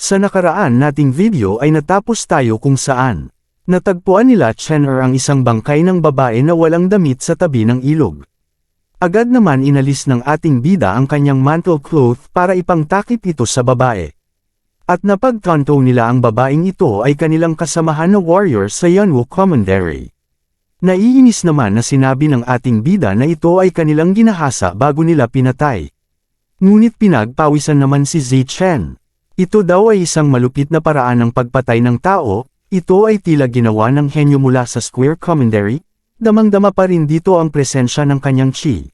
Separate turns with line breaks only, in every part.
Sa nakaraan nating video ay natapos tayo kung saan natagpuan nila Chen'er ang isang bangkay ng babae na walang damit sa tabi ng ilog. Agad naman inalis ng ating bida ang kanyang mantle cloth para ipangtakip ito sa babae. At napagtanto nila ang babaeng ito ay kanilang kasamahan na warrior sa Yunwu Commandery. Naiinis naman na sinabi ng ating bida na ito ay kanilang ginahasa bago nila pinatay. Ngunit pinagpawisan naman si Zichen. Ito daw ay isang malupit na paraan ng pagpatay ng tao, ito ay tila ginawa ng henyo mula sa Square Commandery, damang-dama pa rin dito ang presensya ng kanyang chi.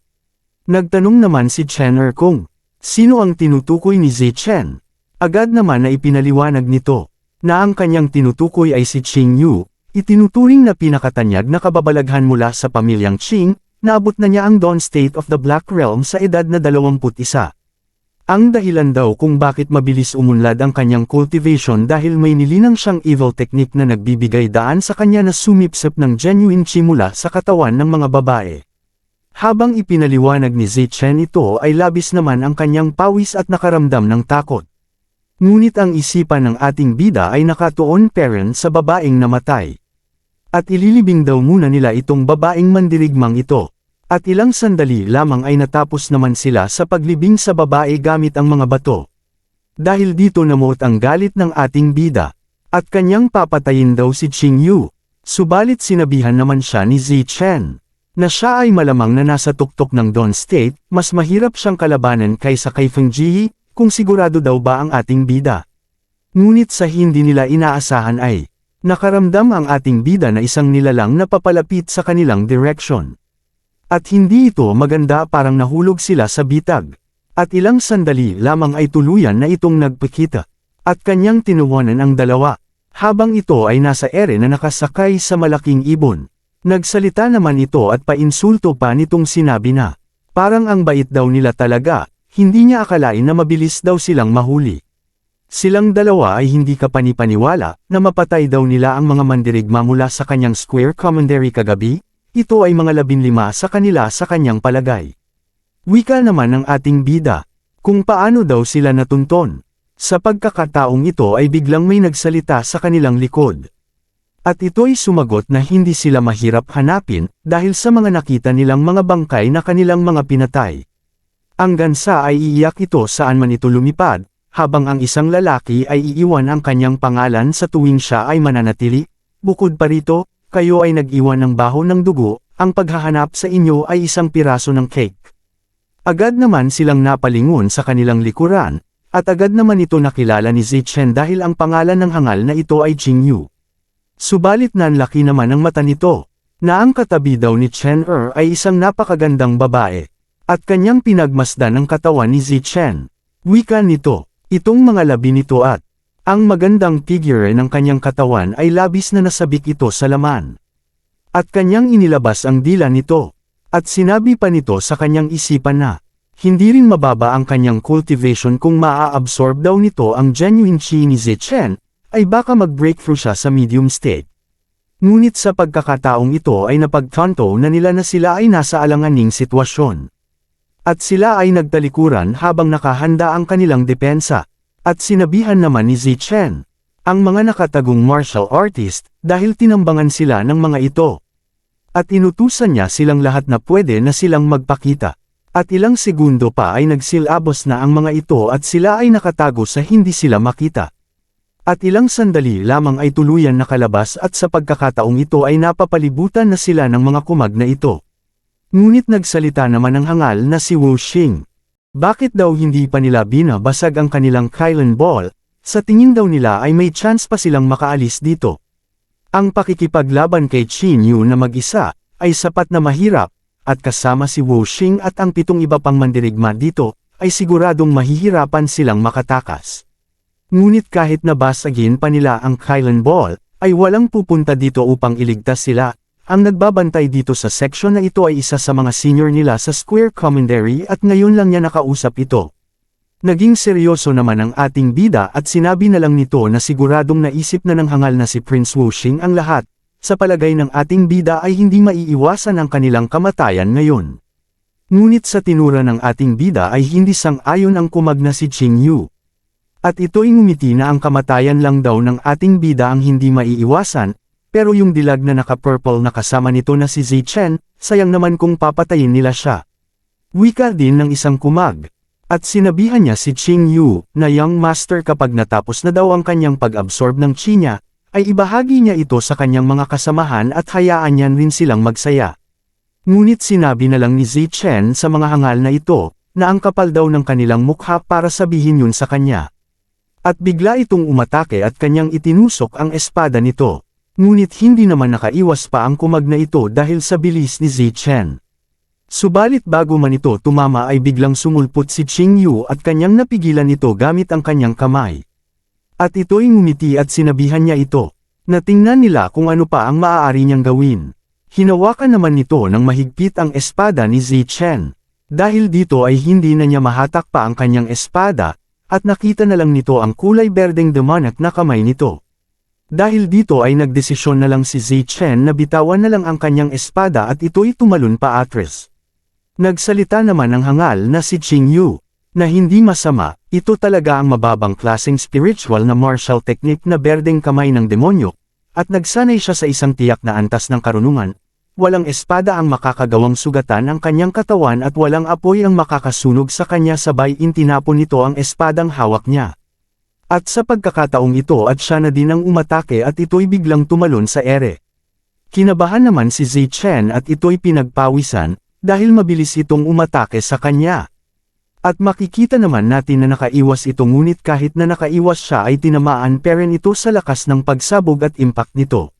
Nagtanong naman si Chen'er kung sino ang tinutukoy ni Zichen. Agad naman na ipinaliwanag nito na ang kanyang tinutukoy ay si Qing Yu, itinuturing na pinakatanyag na kababalaghan mula sa pamilyang Qing, naabot na niya ang Dawn State of the Black Realm sa edad na 21. Ang dahilan daw kung bakit mabilis umunlad ang kanyang cultivation dahil may nilinang siyang evil technique na nagbibigay daan sa kanya na sumipsip ng genuine chi mula sa katawan ng mga babae. Habang ipinaliwanag ni Zichen ito ay labis naman ang kanyang pawis at nakaramdam ng takot. Ngunit ang isipan ng ating bida ay nakatuon parent sa babaeng namatay. At ililibing daw muna nila itong babaeng mandirigmang ito. At ilang sandali lamang ay natapos naman sila sa paglibing sa babae gamit ang mga bato. Dahil dito namuot ang galit ng ating bida. At kanyang papatayin daw si Qing Yu. Subalit sinabihan naman siya ni Zichen na siya ay malamang na nasa tuktok ng Dawn State, mas mahirap siyang kalabanan kaysa kay Fengji, kung sigurado daw ba ang ating bida. Ngunit sa hindi nila inaasahan ay nakaramdam ang ating bida na isang nilalang na papalapit sa kanilang direksyon. At hindi ito maganda, parang nahulog sila sa bitag. At ilang sandali lamang ay tuluyan na itong nagpakita. At kanyang tinuwanan ang dalawa. Habang ito ay nasa ere na nakasakay sa malaking ibon. Nagsalita naman ito at painsulto pa nitong sinabi na parang ang bait daw nila talaga, hindi niya akalain na mabilis daw silang mahuli. Silang dalawa ay hindi kapanipaniwala na mapatay daw nila ang mga mandirigma mula sa kanyang Square Commandery kagabi. Ito ay mga 15 sa kanila sa kanyang palagay. Wika naman ng ating bida, kung paano daw sila natunton. Sa pagkakataong ito ay biglang may nagsalita sa kanilang likod. At ito'y sumagot na hindi sila mahirap hanapin dahil sa mga nakita nilang mga bangkay na kanilang mga pinatay. Ang gansa ay iiyak ito saan man ito lumipad, habang ang isang lalaki ay iiwan ang kanyang pangalan sa tuwing siya ay mananatili. Bukod pa rito, kayo ay nag-iwan ng baho ng dugo, ang paghahanap sa inyo ay isang piraso ng cake. Agad naman silang napalingon sa kanilang likuran, at agad naman ito nakilala ni Zichen dahil ang pangalan ng hangal na ito ay Qing Yu. Subalit nanlaki naman ang mata nito, na ang katabi daw ni Chen'er ay isang napakagandang babae, at kanyang pinagmasdan ang katawan ni Zichen. Wika nito, itong mga labi nito at ang magandang figure ng kanyang katawan ay labis na nasabik ito sa laman. At kanyang inilabas ang dila nito. At sinabi pa nito sa kanyang isipan na hindi rin mababa ang kanyang cultivation kung maa-absorb daw nito ang genuine chi ni Zichen, ay baka mag-breakthrough siya sa medium state. Ngunit sa pagkakataong ito ay napagtanto na nila na sila ay nasa alanganing sitwasyon. At sila ay nagtalikuran habang nakahanda ang kanilang depensa. At sinabihan naman ni Zichen ang mga nakatagong martial artist dahil tinambangan sila ng mga ito. At inutusan niya silang lahat na pwede na silang magpakita. At ilang segundo pa ay nagsilabos na ang mga ito at sila ay nakatago sa hindi sila makita. At ilang sandali lamang ay tuluyan nakalabas at sa pagkakataong ito ay napapalibutan na sila ng mga kumag na ito. Ngunit nagsalita naman ang hangal na si Wu Xing. Bakit daw hindi pa nila binabasag ang kanilang Kailan Ball? Sa tingin daw nila ay may chance pa silang makaalis dito. Ang pakikipaglaban kay Qing Yu na mag-isa ay sapat na mahirap, at kasama si Wu Xing at ang 7 iba pang mandirigma dito, ay siguradong mahihirapan silang makatakas. Ngunit kahit nabasagin pa nila ang Kailan Ball, ay walang pupunta dito upang iligtas sila. Ang nagbabantay dito sa section na ito ay isa sa mga senior nila sa Square Commandery at ngayon lang niya nakausap ito. Naging seryoso naman ang ating bida at sinabi na lang nito na siguradong naisip na ng hangal na si Prince Wu Xing ang lahat. Sa palagay ng ating bida ay hindi maiiwasan ang kanilang kamatayan ngayon. Ngunit sa tinura ng ating bida ay hindi sang-ayon ang kumag na si Qing Yu. At ito'y ngumiti na ang kamatayan lang daw ng ating bida ang hindi maiiwasan, pero yung dilag na naka-purple na kasama nito na si Zichen, sayang naman kung papatayin nila siya. Wika din ng isang kumag. At sinabihan niya si Qing Yu, na young master kapag natapos na daw ang kanyang pag-absorb ng chi niya, ay ibahagi niya ito sa kanyang mga kasamahan at hayaan niyan rin silang magsaya. Ngunit sinabi na lang ni Zichen sa mga hangal na ito, na ang kapal daw ng kanilang mukha para sabihin yun sa kanya. At bigla itong umatake at kanyang itinusok ang espada nito. Ngunit hindi naman nakaiwas pa ang kumag na ito dahil sa bilis ni Zichen. Subalit bago man ito tumama ay biglang sumulpot si Qing Yu at kanyang napigilan ito gamit ang kanyang kamay. At ito'y ngumiti at sinabihan niya ito, na tingnan nila kung ano pa ang maaari niyang gawin. Hinawakan naman nito ng mahigpit ang espada ni Zichen. Dahil dito ay hindi na niya mahatak pa ang kanyang espada, at nakita na lang nito ang kulay berdeng demonic na kamay nito. Dahil dito ay nagdesisyon na lang si Zichen na bitawan na lang ang kanyang espada at ito'y tumalon pa atras. Nagsalita naman ang hangal na si Qing Yu, na hindi masama, ito talaga ang mababang klaseng spiritual na martial technique na berdeng kamay ng demonyo, at nagsanay siya sa isang tiyak na antas ng karunungan. Walang espada ang makakagawang sugatan ang kanyang katawan at walang apoy ang makakasunog sa kanya sabay intinapon nito ang espadang hawak niya. At sa pagkakataong ito at siya na din ang umatake at ito'y biglang tumalon sa ere. Kinabahan naman si Zichen at ito'y pinagpawisan, dahil mabilis itong umatake sa kanya. At makikita naman natin na nakaiwas ito ngunit kahit na nakaiwas siya ay tinamaan pa rin ito sa lakas ng pagsabog at impact nito.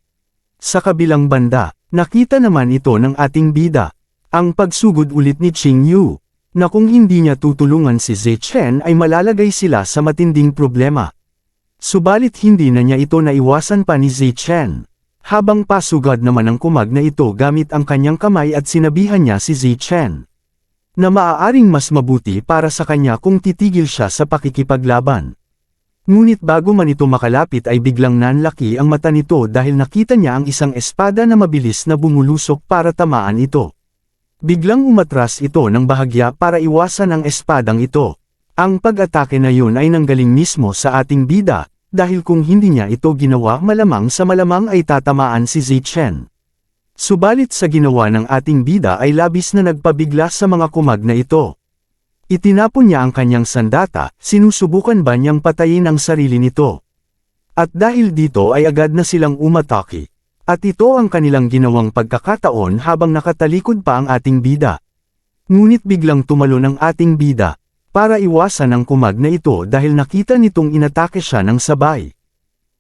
Sa kabilang banda, nakita naman ito ng ating bida, ang pagsugod ulit ni Qing Yu, na kung hindi niya tutulungan si Zichen ay malalagay sila sa matinding problema. Subalit hindi na niya ito naiwasan pa ni Zichen. Habang pasugad naman ang kumag na ito gamit ang kanyang kamay at sinabihan niya si Zichen, na maaaring mas mabuti para sa kanya kung titigil siya sa pakikipaglaban. Ngunit bago man ito makalapit ay biglang nanlaki ang mata nito dahil nakita niya ang isang espada na mabilis na bumulusok para tamaan ito. Biglang umatras ito ng bahagya para iwasan ang espadang ito. Ang pag-atake na yun ay nanggaling mismo sa ating bida, dahil kung hindi niya ito ginawa malamang sa malamang ay tatamaan si Zichen. Subalit sa ginawa ng ating bida ay labis na nagpabigla sa mga kumag na ito. Itinapon niya ang kanyang sandata, sinusubukan ba niyang patayin ang sarili nito? At dahil dito ay agad na silang umatake. At ito ang kanilang ginawang pagkakataon habang nakatalikod pa ang ating bida. Ngunit biglang tumalon ang ating bida, para iwasan ang kumag na ito dahil nakita nitong inatake siya ng sabay.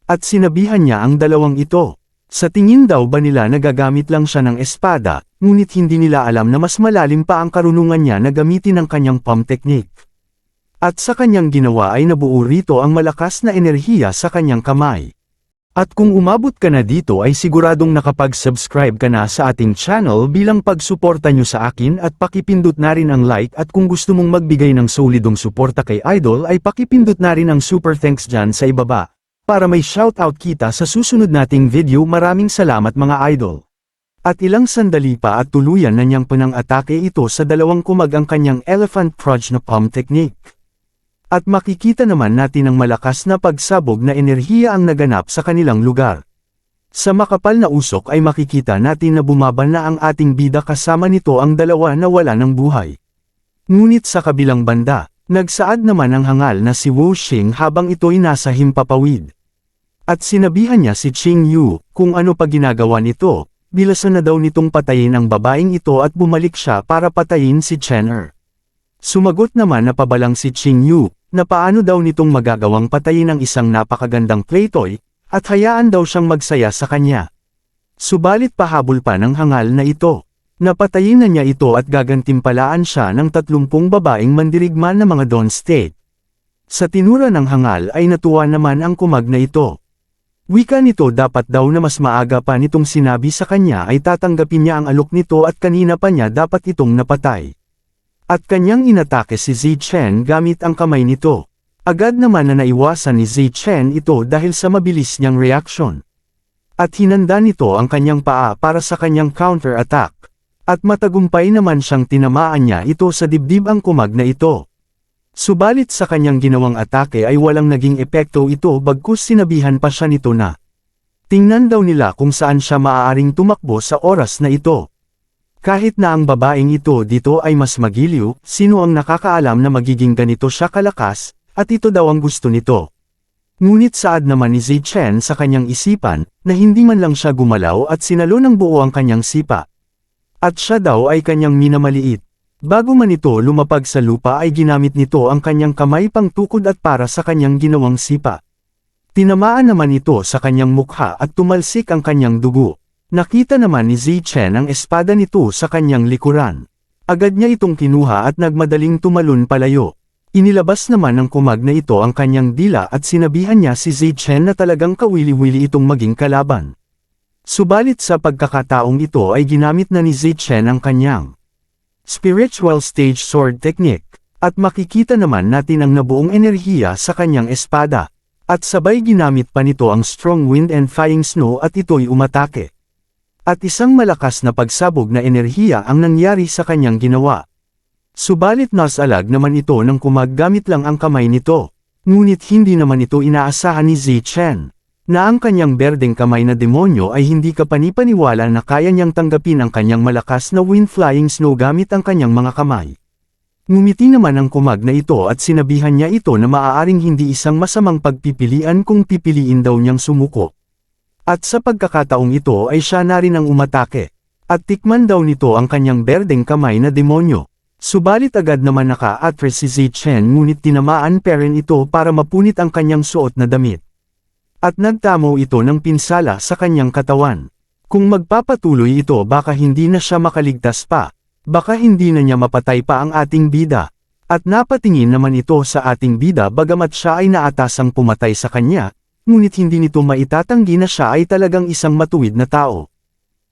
At sinabihan niya ang dalawang ito. Sa tingin daw ba nila nagagamit lang siya ng espada, ngunit hindi nila alam na mas malalim pa ang karunungan niya na gamitin ang kanyang palm technique. At sa kanyang ginawa ay nabuo rito ang malakas na enerhiya sa kanyang kamay. At kung umabot ka na dito ay siguradong nakapag-subscribe ka na sa ating channel bilang pagsuporta nyo sa akin at pakipindot na rin ang like at kung gusto mong magbigay ng solidong suporta kay Idol ay pakipindot na rin ang super thanks dyan sa ibaba. Para may shoutout kita sa susunod nating video. Maraming salamat mga idol. At ilang sandali pa at tuluyan na niyang pinang-atake ito sa dalawang kumag ang kanyang elephant proj na palm technique. At makikita naman natin ang malakas na pagsabog na enerhiya ang naganap sa kanilang lugar. Sa makapal na usok ay makikita natin na bumaba na ang ating bida kasama nito ang dalawa na wala ng buhay. Ngunit sa kabilang banda, nagsaad naman ang hangal na si Wu Xing habang ito'y nasa himpapawid. At sinabihan niya si Qing Yu, kung ano pa ginagawa nito, bilasan na daw nitong patayin ang babaeng ito at bumalik siya para patayin si Chen Er. Sumagot naman na pabalang si Qing Yu, na paano daw nitong magagawang patayin ang isang napakagandang playtoy, at hayaan daw siyang magsaya sa kanya. Subalit pahabol pa ng hangal na ito. Napatayin na niya ito at gagantimpalaan siya ng 30 babaeng mandirigma na mga Dawn State. Sa tinura ng hangal ay natuwa naman ang kumag na ito. Wika nito dapat daw na mas maaga pa nitong sinabi sa kanya ay tatanggapin niya ang alok nito at kanina pa niya dapat itong napatay. At kanyang inatake si Zichen gamit ang kamay nito. Agad naman na naiwasan ni Zichen ito dahil sa mabilis niyang reaksyon. At hinanda nito ang kanyang paa para sa kanyang counter-attack. At matagumpay naman siyang tinamaan niya ito sa dibdib ang kumag na ito. Subalit sa kanyang ginawang atake ay walang naging epekto ito bagkus sinabihan pa siya nito na tingnan daw nila kung saan siya maaaring tumakbo sa oras na ito. Kahit na ang babaeng ito dito ay mas magiliw, sino ang nakakaalam na magiging ganito siya kalakas, at ito daw ang gusto nito. Ngunit saad naman ni Zichen sa kanyang isipan, na hindi man lang siya gumalaw at sinalo ng buo ang kanyang sipa. At siya daw ay kanyang minamaliit. Bago man ito lumapag sa lupa ay ginamit nito ang kanyang kamay pang tukod at para sa kanyang ginawang sipa. Tinamaan naman ito sa kanyang mukha at tumalsik ang kanyang dugo. Nakita naman ni Zichen ang espada nito sa kanyang likuran. Agad niya itong kinuha at nagmadaling tumalon palayo. Inilabas naman ng kumag na ito ang kanyang dila at sinabihan niya si Zichen na talagang kawili-wili itong maging kalaban. Subalit sa pagkakataong ito ay ginamit na ni Zichen ang kanyang spiritual stage sword technique, at makikita naman natin ang nabuong enerhiya sa kanyang espada. At sabay ginamit pa nito ang strong wind and flying snow at ito'y umatake. At isang malakas na pagsabog na enerhiya ang nangyari sa kanyang ginawa. Subalit nasalag naman ito nang kumaggamit lang ang kamay nito. Ngunit hindi naman ito inaasahan ni Zichen, na ang kanyang berdeng kamay na demonyo ay hindi kapanipaniwala na kaya niyang tanggapin ang kanyang malakas na wind-flying snow gamit ang kanyang mga kamay. Ngumiti naman ang kumag na ito at sinabihan niya ito na maaaring hindi isang masamang pagpipilian kung pipiliin daw niyang sumuko. At sa pagkakataong ito ay siya na rin ang umatake. At tikman daw nito ang kanyang berdeng kamay na demonyo. Subalit agad naman naka-atres si Zichen ngunit tinamaan pa rin ito para mapunit ang kanyang suot na damit. At nagtamo ito ng pinsala sa kanyang katawan. Kung magpapatuloy ito baka hindi na siya makaligtas pa. Baka hindi na niya mapatay pa ang ating bida. At napatingin naman ito sa ating bida bagamat siya ay naatasang pumatay sa kanya, ngunit hindi nito maitatanggi na siya ay talagang isang matuwid na tao.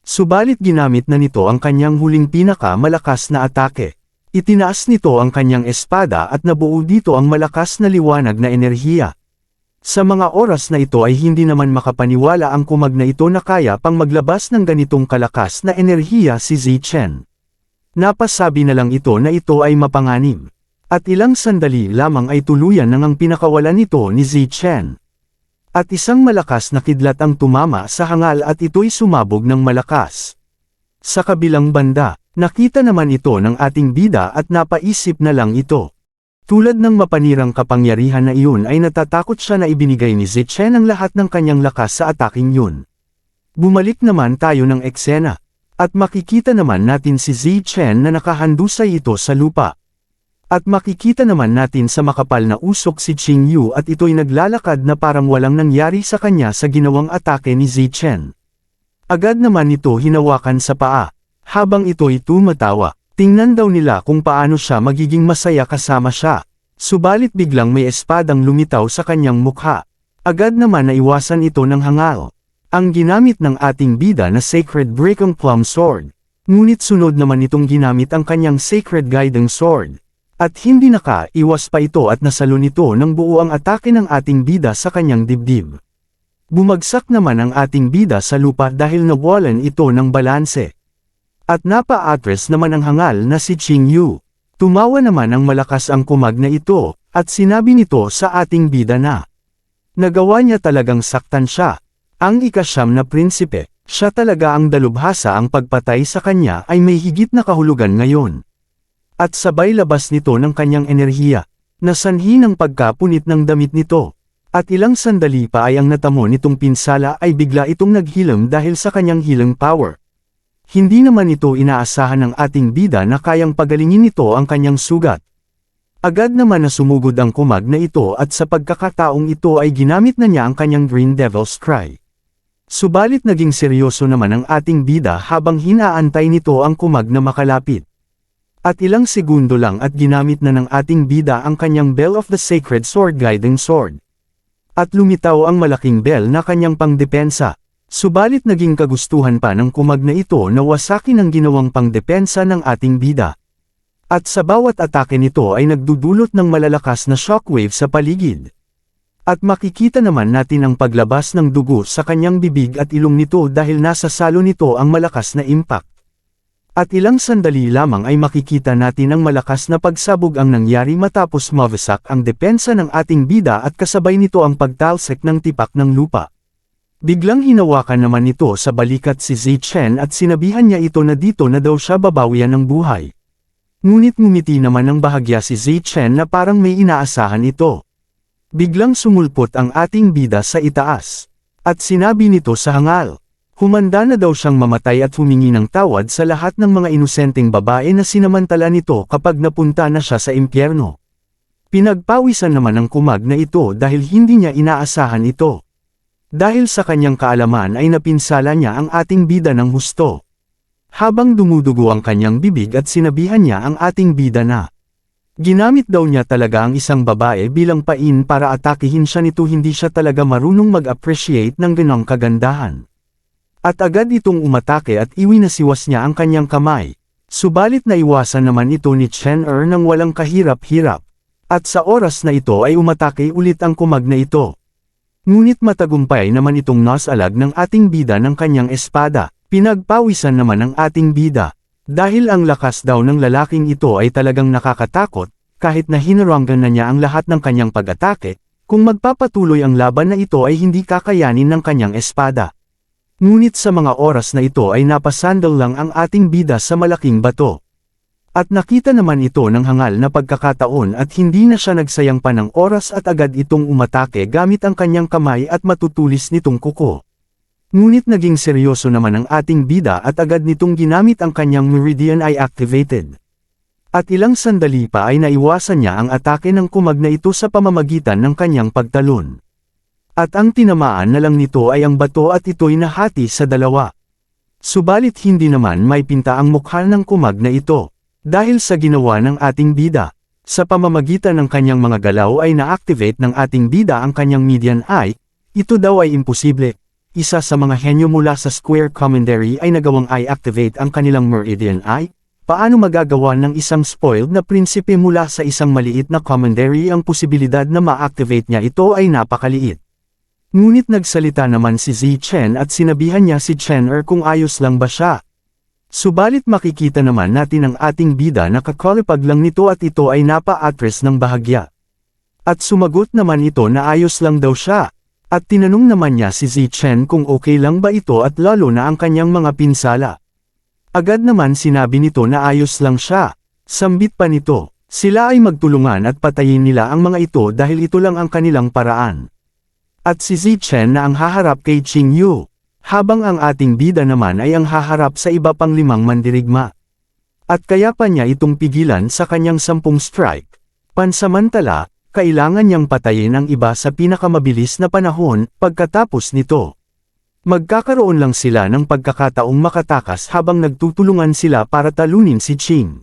Subalit ginamit na nito ang kanyang huling pinaka-malakas na atake. Itinaas nito ang kanyang espada at nabuo dito ang malakas na liwanag na enerhiya. Sa mga oras na ito ay hindi naman makapaniwala ang kumag na ito na kaya pang maglabas ng ganitong kalakas na enerhiya si Zichen. Napasabi na lang ito na ito ay mapanganib. At ilang sandali lamang ay tuluyan nang ang pinakawalan nito ni Zichen. At isang malakas na kidlat ang tumama sa hangal at ito'y sumabog ng malakas. Sa kabilang banda, nakita naman ito ng ating bida at napaisip na lang ito. Tulad ng mapanirang kapangyarihan na iyon ay natatakot siya na ibinigay ni Zichen ang lahat ng kanyang lakas sa ataking yun. Bumalik naman tayo ng eksena. At makikita naman natin si Zichen na nakahandusay ito sa lupa. At makikita naman natin sa makapal na usok si Qingyu at ito'y naglalakad na parang walang nangyari sa kanya sa ginawang atake ni Zichen. Agad naman ito hinawakan sa paa. Habang ito'y tumatawa, tingnan daw nila kung paano siya magiging masaya kasama siya. Subalit biglang may espadang lumitaw sa kanyang mukha. Agad naman naiwasan ito ng hangal. Ang ginamit ng ating bida na Sacred Breaking Plum Sword. Ngunit sunod naman itong ginamit ang kanyang Sacred Guiding Sword. At hindi nakaiwas pa ito at nasalo nito ng buo ang atake ng ating bida sa kanyang dibdib. Bumagsak naman ang ating bida sa lupa dahil nawalan ito ng balanse. At napa-atres naman ang hangal na si Qingyu. Tumawa naman ang malakas ang kumag na ito, at sinabi nito sa ating bida na nagawa niya talagang saktan siya. Ang ikasyam na prinsipe, siya talaga ang dalubhasa ang pagpatay sa kanya ay may higit na kahulugan ngayon. At sabay labas nito ng kanyang enerhiya, na sanhi ng pagkapunit ng damit nito. At ilang sandali pa ay ang natamo nitong pinsala ay bigla itong naghilam dahil sa kanyang healing power. Hindi naman ito inaasahan ng ating bida na kayang pagalingin nito ang kanyang sugat. Agad naman na sumugod ang kumag na ito at sa pagkakataong ito ay ginamit na niya ang kanyang Green Devil's Cry. Subalit naging seryoso naman ang ating bida habang hinaantay nito ang kumag na makalapit. At ilang segundo lang at ginamit na ng ating bida ang kanyang Bell of the Sacred Sword Guiding Sword. At lumitaw ang malaking bell na kanyang pangdepensa. Subalit naging kagustuhan pa ng kumag na ito na wasakin ang ginawang pangdepensa ng ating bida. At sa bawat atake nito ay nagdudulot ng malalakas na shockwave sa paligid. At makikita naman natin ang paglabas ng dugo sa kanyang bibig at ilong nito dahil nasa salo nito ang malakas na impact. At ilang sandali lamang ay makikita natin ang malakas na pagsabog ang nangyari matapos mawasak ang depensa ng ating bida at kasabay nito ang pagtalsik ng tipak ng lupa. Biglang hinawakan naman ito sa balikat si Zichen at sinabihan niya ito na dito na daw siya babawian ng buhay. Ngunit ngumiti naman ng bahagya si Zichen na parang may inaasahan ito. Biglang sumulpot ang ating bida sa itaas. At sinabi nito sa hangal. Humanda na daw siyang mamatay at humingi ng tawad sa lahat ng mga inosenteng babae na sinamantala nito kapag napunta na siya sa impyerno. Pinagpawisan naman ang kumag na ito dahil hindi niya inaasahan ito. Dahil sa kanyang kaalaman ay napinsala niya ang ating bida ng husto. Habang dumudugo ang kanyang bibig at sinabihan niya ang ating bida na ginamit daw niya talaga ang isang babae bilang pain para atakihin siya nito, hindi siya talaga marunong mag-appreciate ng ganong kagandahan. At agad itong umatake at iwinasiwas niya ang kanyang kamay. Subalit naiwasan naman ito ni Chen nang walang kahirap-hirap. At sa oras na ito ay umatake ulit ang kumag na ito. Ngunit matagumpay naman itong nasalag ng ating bida ng kanyang espada. Pinagpawisan naman ang ating bida. Dahil ang lakas daw ng lalaking ito ay talagang nakakatakot, kahit na hinaranggan na niya ang lahat ng kanyang pag-atake, kung magpapatuloy ang laban na ito ay hindi kakayanin ng kanyang espada. Ngunit sa mga oras na ito ay napasandal lang ang ating bida sa malaking bato. At nakita naman ito ng hangal na pagkakataon at hindi na siya nagsayang pa ng oras at agad itong umatake gamit ang kanyang kamay at matutulis nitong kuko. Ngunit naging seryoso naman ang ating bida at agad nitong ginamit ang kanyang Meridian Eye activated. At ilang sandali pa ay naiwasan niya ang atake ng kumag na ito sa pamamagitan ng kanyang pagtalon. At ang tinamaan na lang nito ay ang bato at ito'y nahati sa dalawa. Subalit hindi naman may pinta ang mukha ng kumag na ito. Dahil sa ginawa ng ating bida. Sa pamamagitan ng kanyang mga galaw ay na-activate ng ating bida ang kanyang median eye. Ito daw ay imposible. Isa sa mga henyo mula sa Square Commandery ay nagawang i-activate ang kanilang Meridian Eye. Paano magagawa ng isang spoiled na prinsipe mula sa isang maliit na commandery ang posibilidad na ma-activate niya ito ay napakaliit. Ngunit nagsalita naman si Zichen at sinabihan niya si Chen kung ayos lang ba siya. Subalit makikita naman natin ang ating bida na kakalipag lang nito at ito ay napa-atres ng bahagya. At sumagot naman ito na ayos lang daw siya. At tinanong naman niya si Zichen kung okay lang ba ito at lalo na ang kanyang mga pinsala. Agad naman sinabi nito na ayos lang siya. Sambit pa nito, sila ay magtulungan at patayin nila ang mga ito dahil ito lang ang kanilang paraan. At si Zichen na ang haharap kay Qing Yu, habang ang ating bida naman ay ang haharap sa iba pang 5 mandirigma. At kaya pa niya itong pigilan sa kanyang 10 strike. Pansamantala, kailangan niyang patayin ang iba sa pinakamabilis na panahon pagkatapos nito. Magkakaroon lang sila ng pagkakataong makatakas habang nagtutulungan sila para talunin si Qing.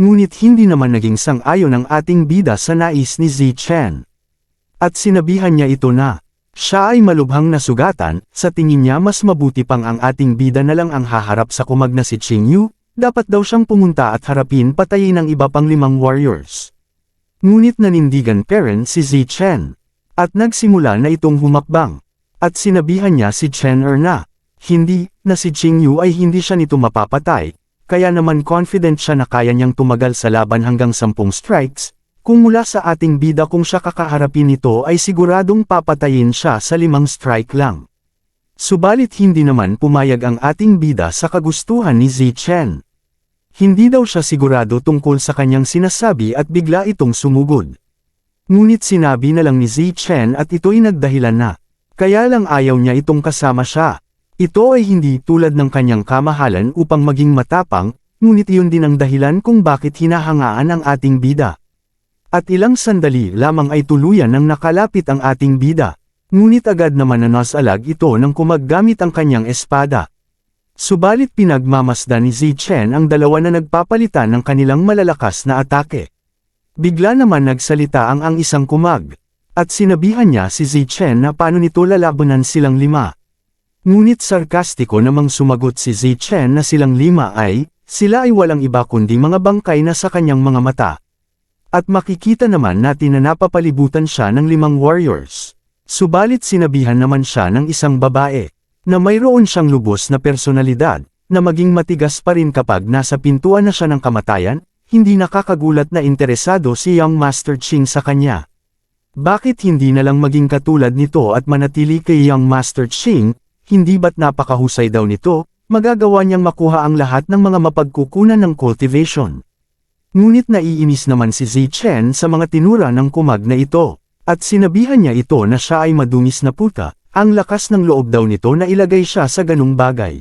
Ngunit hindi naman naging sang-ayon ang ating bida sa nais ni Zichen. At sinabihan niya ito na, siya ay malubhang nasugatan, sa tingin niya mas mabuti pang ang ating bida na lang ang haharap sa kumag na si Qing Yu, dapat daw siyang pumunta at harapin patayin ang iba pang 5 warriors. Ngunit nanindigan pa rin si Zichen. At nagsimula na itong humakbang. At sinabihan niya si Chen na, hindi, na si Qing Yu ay hindi siya nito mapapatay, kaya naman confident siya na kaya niyang tumagal sa laban hanggang 10 strikes, kung mula sa ating bida kung siya kakaharapin nito ay siguradong papatayin siya sa 5 strike lang. Subalit hindi naman pumayag ang ating bida sa kagustuhan ni Zichen. Hindi daw siya sigurado tungkol sa kanyang sinasabi at bigla itong sumugod. Ngunit sinabi na lang ni Zichen at ito'y nagdahilan na. Kaya lang ayaw niya itong kasama siya. Ito ay hindi tulad ng kanyang kamahalan upang maging matapang, ngunit iyon din ang dahilan kung bakit hinahangaan ang ating bida. At ilang sandali lamang ay tuluyan nang nakalapit ang ating bida. Ngunit agad naman na nasalag ito nang kumaggamit ang kanyang espada. Subalit pinagmamasdan ni Zichen ang dalawa na nagpapalitan ng kanilang malalakas na atake. Bigla naman nagsalita ang isang kumag. At sinabihan niya si Zichen na paano nito lalabanan silang 5. Ngunit sarkastiko namang sumagot si Zichen na silang 5 sila ay walang iba kundi mga bangkay na sa kanyang mga mata. At makikita naman natin na napapalibutan siya ng 5 warriors. Subalit sinabihan naman siya ng isang babae, na mayroon siyang lubos na personalidad, na maging matigas pa rin kapag nasa pintuan na siya ng kamatayan, hindi nakakagulat na interesado si Young Master Ching sa kanya. Bakit hindi na lang maging katulad nito at manatili kay Young Master Ching, hindi ba't napakahusay daw nito, magagawa niyang makuha ang lahat ng mga mapagkukunan ng cultivation. Ngunit naiinis naman si Zichen sa mga tinura ng kumag na ito, at sinabihan niya ito na siya ay madungis na puta, ang lakas ng loob daw nito na ilagay siya sa ganung bagay.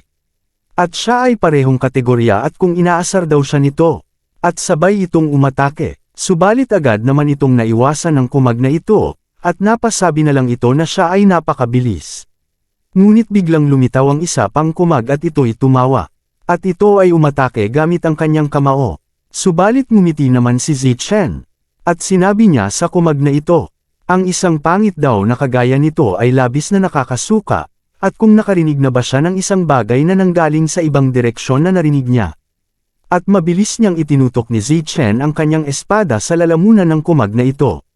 At siya ay parehong kategorya at kung inaasar daw siya nito, at sabay itong umatake. Subalit agad naman itong naiwasan ng kumag na ito, at napasabi na lang ito na siya ay napakabilis. Ngunit biglang lumitaw ang isa pang kumag at ito'y tumawa. At ito ay umatake gamit ang kanyang kamao. Subalit ngumiti naman si Zichen. At sinabi niya sa kumag na ito, ang isang pangit daw na kagaya nito ay labis na nakakasuka, at kung nakarinig na ba siya ng isang bagay na nanggaling sa ibang direksyon na narinig niya. At mabilis niyang itinutok ni Zichen ang kanyang espada sa lalamunan ng kumag na ito.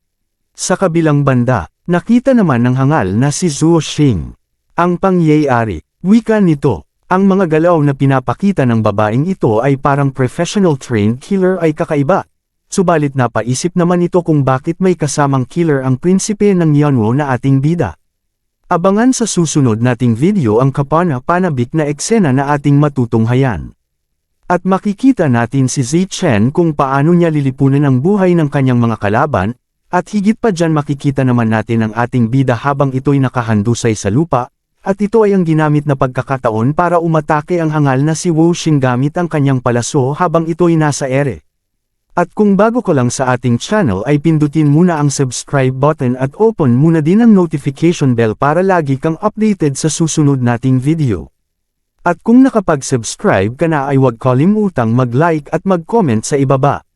Sa kabilang banda, nakita naman ng hangal na si Zuo Xing. Ang pangyayari, wika nito, ang mga galaw na pinapakita ng babaeng ito ay parang professional trained killer ay kakaiba. Subalit napaisip naman ito kung bakit may kasamang killer ang prinsipe ng Yanwo na ating bida. Abangan sa susunod nating video ang kapana-panabik na eksena na ating matutunghayan. At makikita natin si Zichen kung paano niya lilipunan ang buhay ng kanyang mga kalaban, at higit pa dyan makikita naman natin ang ating bida habang ito'y nakahandusay sa lupa, at ito ay ang ginamit na pagkakataon para umatake ang hangal na si Wu Xing gamit ang kanyang palaso habang ito'y nasa ere. At kung bago ko lang sa ating channel ay pindutin muna ang subscribe button at open muna din ang notification bell para lagi kang updated sa susunod nating video. At kung nakapag-subscribe ka na ay huwag kalimutang mag-like at mag-comment sa ibaba.